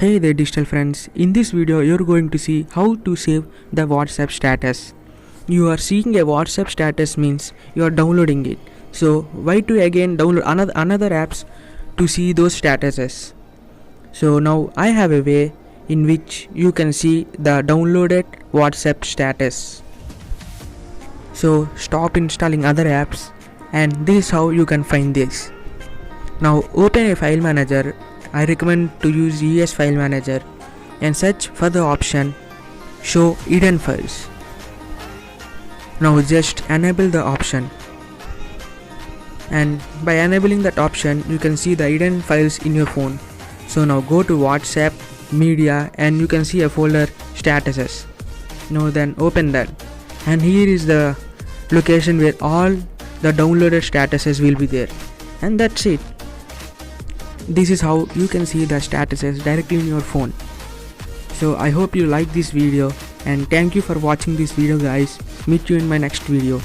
Hey there digital friends, in this video you're going to see how to save the WhatsApp status. You are seeing a WhatsApp status means you are downloading it. So why to again download another apps to see those statuses? So now I have a way in which you can see the downloaded WhatsApp status. So stop installing other apps and this is how you can find this. Now open a file manager. I recommend to use ES File Manager and search for the option Show Hidden Files. Now just enable the option, and by enabling that option you can see the hidden files in your phone. So now go to WhatsApp, Media, and you can see a folder Statuses. Now then open that, and here is the location where all the downloaded statuses will be there, and that's it. This is how you can see the statuses directly in your phone. So I hope you like this video and thank you for watching this video guys. Meet you in my next video.